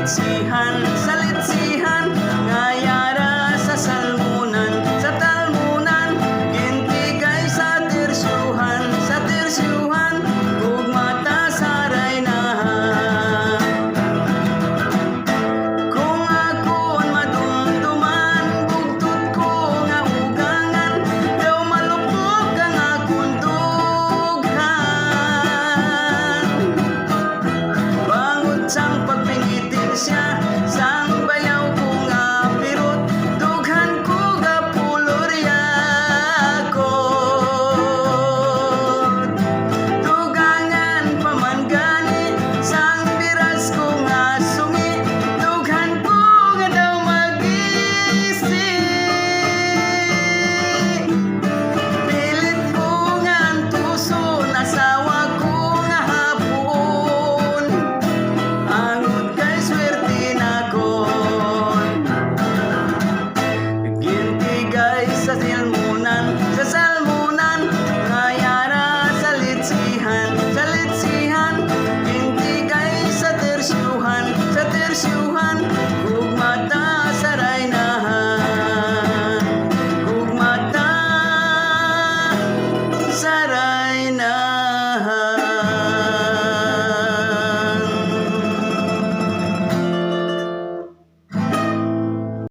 sa litsihan, ngayara sa salmunan, sa talmunan, gintigay sa tersyuhan, ug mata sa raynahan. Kung ako'n madumduman, bugtod ko nga ugangan, daw malupok ang akong dughan. Bangod sang pagpingitin siya, sang bayaw ko nga pirot, dughan ko gapulorya ko. Dugangan pa man gani, sang biras ko nga sungi, dughan ko nga daw mag-isi. Pilit ko nga ang tuson, asawa ko nga hapon, angod kay swerte na kon. Gintigay sa salmunan, ngayara sa litsihan, gintigay sa tersyuhan,